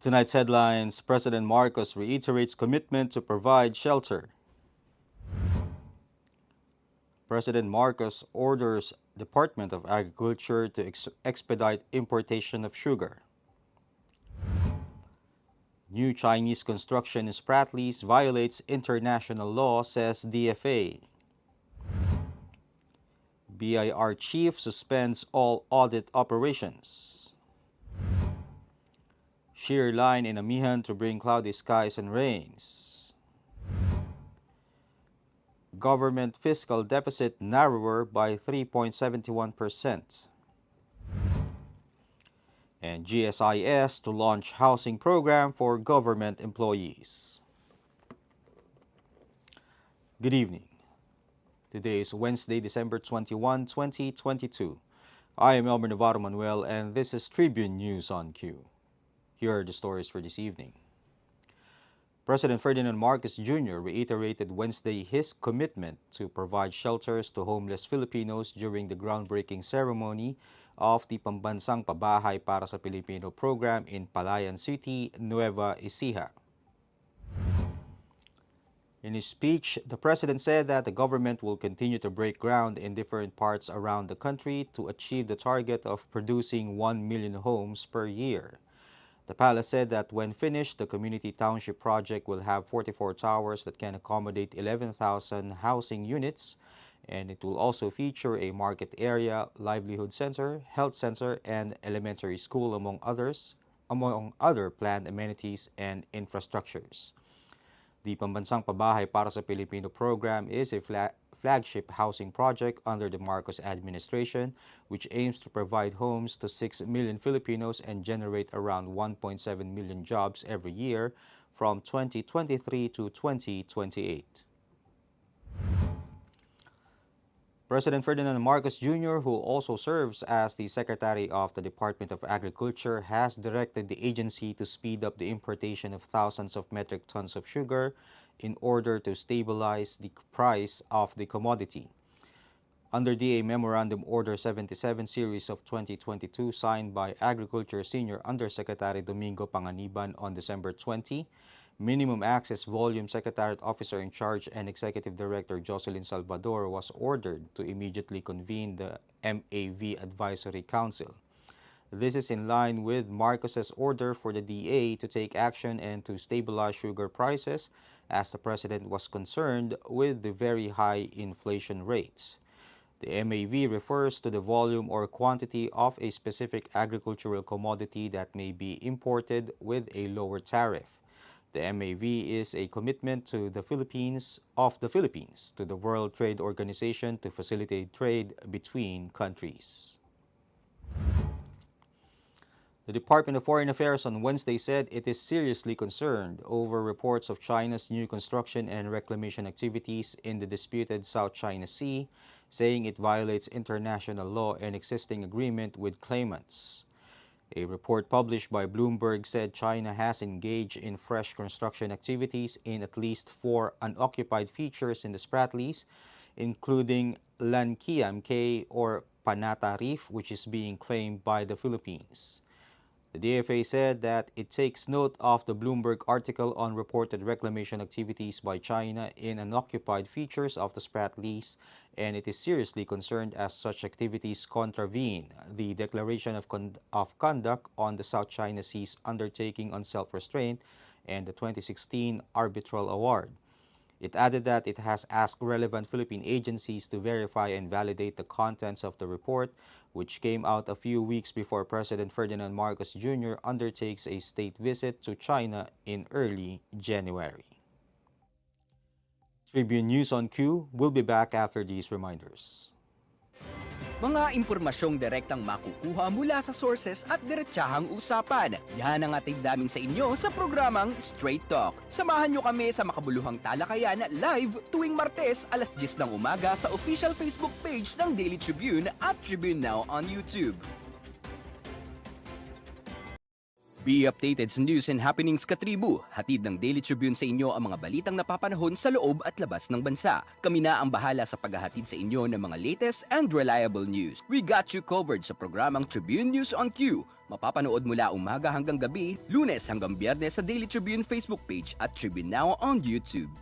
Tonight's headlines: President Marcos reiterates commitment to provide shelter. President Marcos orders Department of Agriculture to expedite importation of sugar. New Chinese construction in Spratlys violates international law, says DFA. BIR chief suspends all audit operations. Shear line in Amihan to bring cloudy skies and rains. Government fiscal deficit narrower by 3.71%. And GSIS to launch housing program for government employees. Good evening. Today is Wednesday, December 21, 2022. I am Elmer Navarro Manuel and this is Tribune News on Q. Here are the stories for this evening. President Ferdinand Marcos Jr. reiterated Wednesday his commitment to provide shelters to homeless Filipinos during the groundbreaking ceremony of the Pambansang Pabahay para sa Pilipino program in Palayan City, Nueva Ecija. In his speech, the president said that the government will continue to break ground in different parts around the country to achieve the target of producing 1 million homes per year. The palace said that when finished, the community township project will have 44 towers that can accommodate 11,000 housing units, and it will also feature a market area, livelihood center, health center, and elementary school, among other planned amenities and infrastructures. The Pambansang Pabahay para sa Pilipino program is a flagship housing project under the Marcos administration, which aims to provide homes to 6 million Filipinos and generate around 1.7 million jobs every year from 2023 to 2028. President Ferdinand Marcos Jr., who also serves as the Secretary of the Department of Agriculture, has directed the agency to speed up the importation of thousands of metric tons of sugar in order to stabilize the price of the commodity. Under DA Memorandum Order 77 Series of 2022 signed by Agriculture Senior Undersecretary Domingo Panganiban on December 20, Minimum Access Volume Secretariat Officer in Charge and Executive Director Jocelyn Salvador was ordered to immediately convene the MAV Advisory Council. This is in line with Marcos's order for the DA to take action and to stabilize sugar prices, as the president was concerned with the very high inflation rates. The MAV refers to the volume or quantity of a specific agricultural commodity that may be imported with a lower tariff. The MAV is a commitment to the Philippines to the World Trade Organization to facilitate trade between countries. The Department of Foreign Affairs on Wednesday said it is seriously concerned over reports of China's new construction and reclamation activities in the disputed South China Sea, saying it violates international law and existing agreement with claimants. A report published by Bloomberg said China has engaged in fresh construction activities in at least 4 unoccupied features in the Spratlys, including Lankiam Cay or Panata Reef, which is being claimed by the Philippines. The DFA said that it takes note of the Bloomberg article on reported reclamation activities by China in unoccupied features of the Spratlys, and it is seriously concerned as such activities contravene the Declaration of Conduct on the South China Sea's Undertaking on Self-Restraint and the 2016 Arbitral Award. It added that it has asked relevant Philippine agencies to verify and validate the contents of the report, which came out a few weeks before President Ferdinand Marcos Jr. undertakes a state visit to China in early January. Tribune News on Q will be back after these reminders. Mga impormasyong direktang makukuha mula sa sources at diretsahang usapan. Yan ang ating daming sa inyo sa programang Straight Talk. Samahan nyo kami sa makabuluhang talakayan live tuwing Martes alas 10 ng umaga sa official Facebook page ng Daily Tribune at Tribune Now on YouTube. Be updated sa news and happenings katribu. Hatid ng Daily Tribune sa inyo ang mga balitang napapanahon sa loob at labas ng bansa. Kami na ang bahala sa paghahatid sa inyo ng mga latest and reliable news. We got you covered sa programang Tribune News on Q. Mapapanood mula umaga hanggang gabi, Lunes hanggang Biyernes sa Daily Tribune Facebook page at Tribune Now on YouTube.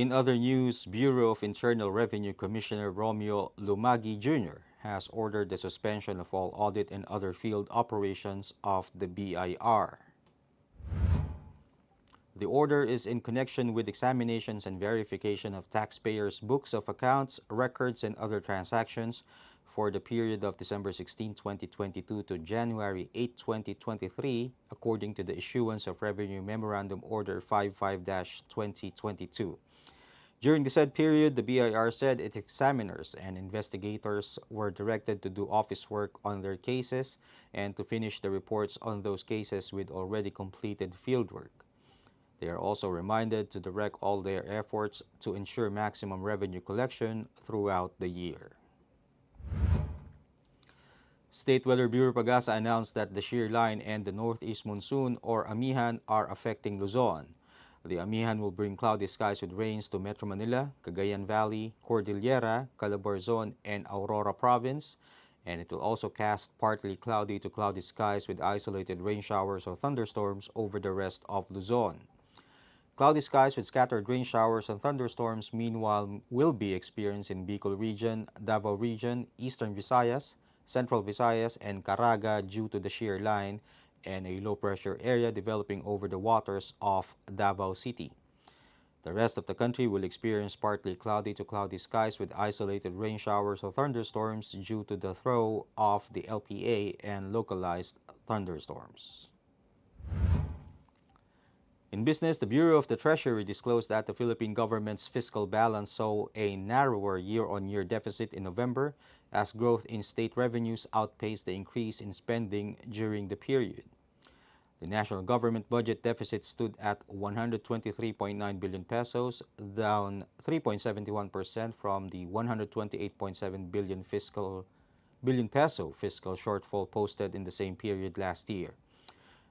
In other news, Bureau of Internal Revenue Commissioner Romeo Lumagi Jr. has ordered the suspension of all audit and other field operations of the BIR. The order is in connection with examinations and verification of taxpayers' books of accounts, records, and other transactions for the period of December 16, 2022 to January 8, 2023, according to the issuance of Revenue Memorandum Order 55-2022. During the said period, the BIR said its examiners and investigators were directed to do office work on their cases and to finish the reports on those cases with already completed fieldwork. They are also reminded to direct all their efforts to ensure maximum revenue collection throughout the year. State Weather Bureau Pagasa announced that the shear line and the northeast monsoon, or Amihan, are affecting Luzon. The Amihan will bring cloudy skies with rains to Metro Manila, Cagayan Valley, Cordillera, Calabarzon, and Aurora Province, and it will also cast partly cloudy to cloudy skies with isolated rain showers or thunderstorms over the rest of Luzon. Cloudy skies with scattered rain showers and thunderstorms, meanwhile, will be experienced in Bicol Region, Davao Region, Eastern Visayas, Central Visayas, and Caraga due to the shear line and a low-pressure area developing over the waters of Davao City. The rest of the country will experience partly cloudy to cloudy skies with isolated rain showers or thunderstorms due to the throw of the LPA and localized thunderstorms. In business, the Bureau of the Treasury disclosed that the Philippine government's fiscal balance saw a narrower year-on-year deficit in November as growth in state revenues outpaced the increase in spending during the period. The national government budget deficit stood at 123.9 billion pesos, down 3.71% from the 128.7 billion peso fiscal shortfall posted in the same period last year.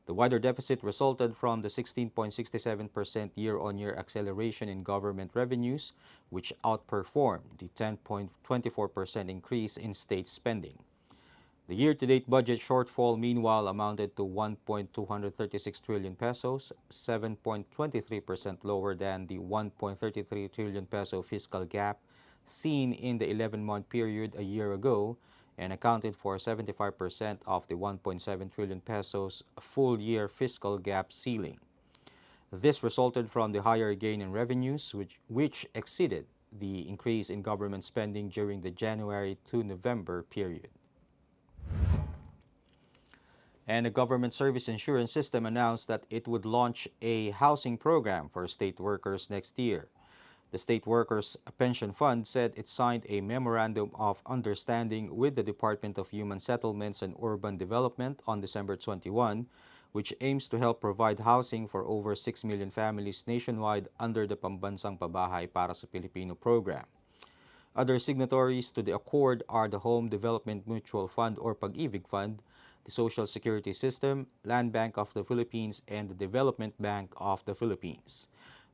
The wider deficit resulted from the 16.67% year-on-year acceleration in government revenues, which outperformed the 10.24% increase in state spending. The year-to-date budget shortfall, meanwhile, amounted to 1.236 trillion pesos, 7.23% lower than the 1.33 trillion peso fiscal gap seen in the 11-month period a year ago, and accounted for 75% of the 1.7 trillion pesos full-year fiscal gap ceiling. This resulted from the higher gain in revenues, which exceeded the increase in government spending during the January to November period. And the Government Service Insurance System announced that it would launch a housing program for state workers next year. The State Workers Pension Fund said it signed a memorandum of understanding with the Department of Human Settlements and Urban Development on December 21, which aims to help provide housing for over 6 million families nationwide under the Pambansang Pabahay para sa Pilipino program. Other signatories to the accord are the Home Development Mutual Fund or Pag-ibig Fund, the Social Security System, Land Bank of the Philippines, and the Development Bank of the Philippines.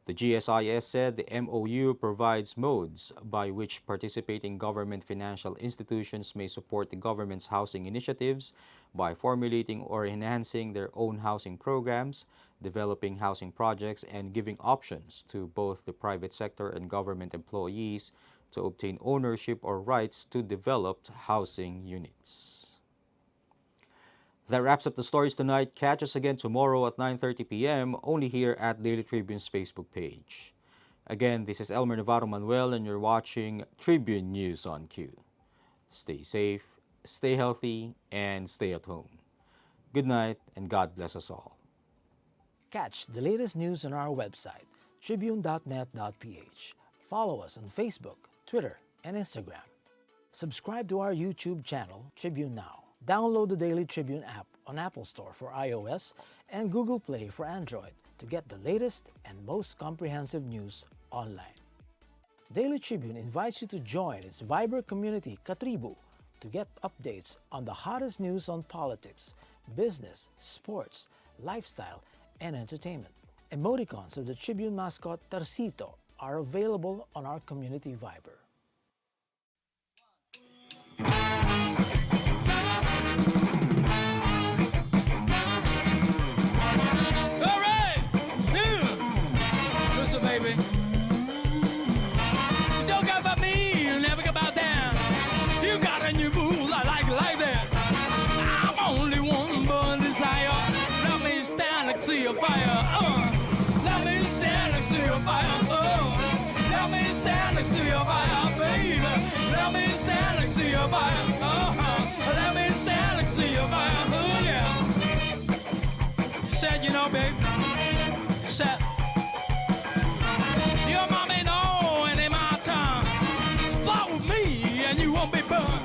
The GSIS said the MOU provides modes by which participating government financial institutions may support the government's housing initiatives by formulating or enhancing their own housing programs, developing housing projects, and giving options to both the private sector and government employees to obtain ownership or rights to developed housing units. That wraps up the stories tonight. Catch us again tomorrow at 9:30 p.m. only here at Daily Tribune's Facebook page. Again, this is Elmer Navarro Manuel and you're watching Tribune News on Q. Stay safe, stay healthy, and stay at home. Good night, and God bless us all. Catch the latest news on our website, tribune.net.ph. Follow us on Facebook, Twitter, and Instagram. Subscribe to our YouTube channel, Tribune Now. Download the Daily Tribune app on Apple Store for iOS and Google Play for Android to get the latest and most comprehensive news online. Daily Tribune invites you to join its Viber community, Katribu, to get updates on the hottest news on politics, business, sports, lifestyle, and entertainment. Emoticons of the Tribune mascot Tarsito are available on our community Viber. All right! Listen, baby. Don't go about me, never go about down. You got a new rule, I like it like that. I'm only one born desire. Let me stand next to your fire. Let me stand next to your fire. Let me stand next to your fire, baby. Let me stand next to your fire. Let me stand next to your fire. Oh yeah. Said, you know, babe. Said, your mom ain't know any of my time. Spot with me and you won't be burned.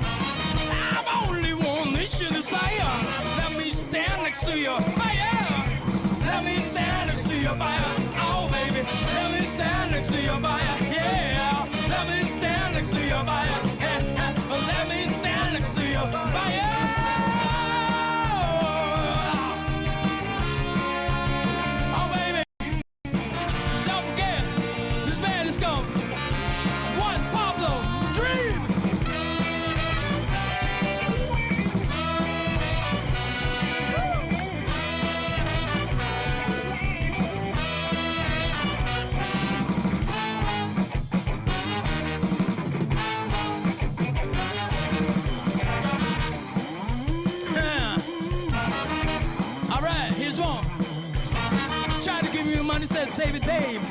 I'm only one inch in the sire. Let me stand next to your fire. Let me stand next to your fire. Oh, baby. Let me stand next to your fire. Yeah. Let me stand next to your fire. Yeah. Let me stand next to your fire. Oh, baby. Don't forget, this man is gone. One Pablo Dream. All right, here's one. Try to give you money, said save it, babe.